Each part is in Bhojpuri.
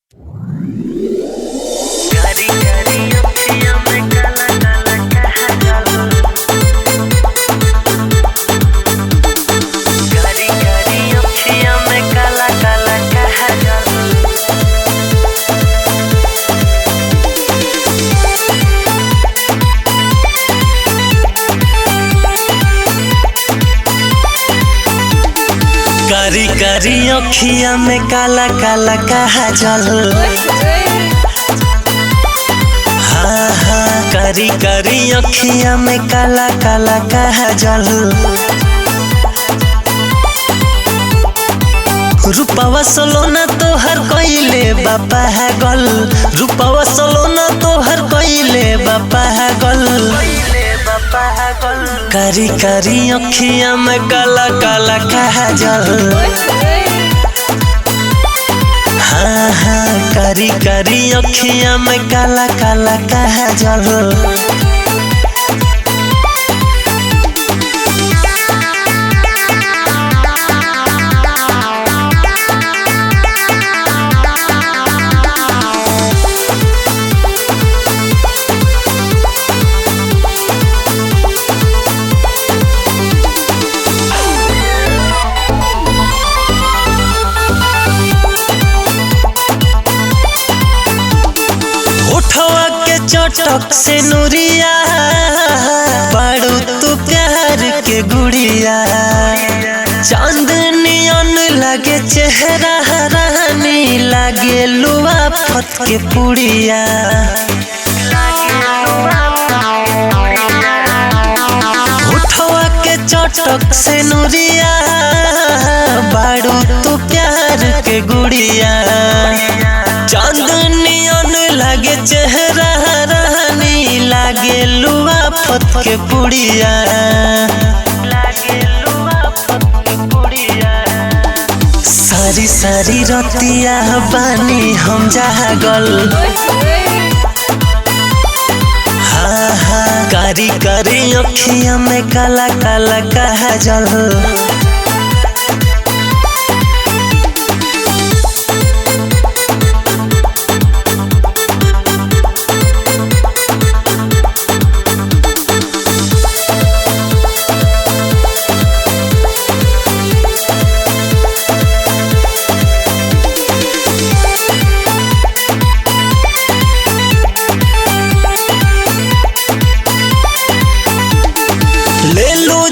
कारी कारी अखिया में काला काला काजल। हाँ हाँ कारी कारी अखिया में काला काला काजल। रूपवा सोलोना तोहर कइले बापा गल। रूपवा सोलोना तोहर कइले बापा गल। कारी कारी अखिया में काला काला काजल। हाँ हाँ कारी कारी अखिया में काला काला काजल। चटक से नूरिया पड़ू तू प्यार के गुड़िया। चांदनियन लगे चेहरा रानी लागे लुआ फत के पुड़िया। उठवा के चटक से नूरिया पड़ू तू प्यार के गुड़िया। चांदनियन लगे चेहरा रानी लागे लुआ फत के पुड़िया। सारी सारी रतिया बानी हम जागल। हाँ हाँ कारी कारी अखिया में काला काला काजल।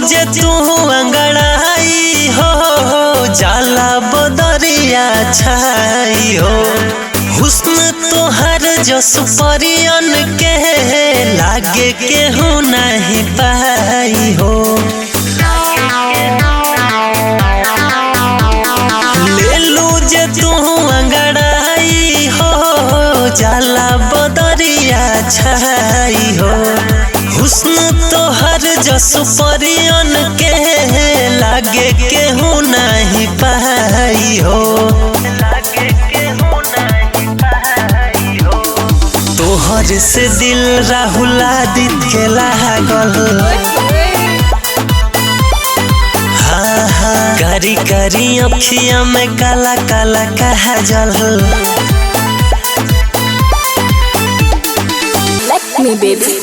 जे तू अंगड़ाई हो जाला बदरिया छाई हो। हुस्न तोहर जस परियन के लागे केहू नहीं पाई हो। ले लू जे तू अंगड़ाई हो जाला बदरिया छाई हो। हुस्न तोहर जस परियन के लागे केहू नहीं पाई हो। तोहर से दिल राहुल आदित के लागल। हाँ हाँ कारी कारी अखिया में काला काला काजल। Like me baby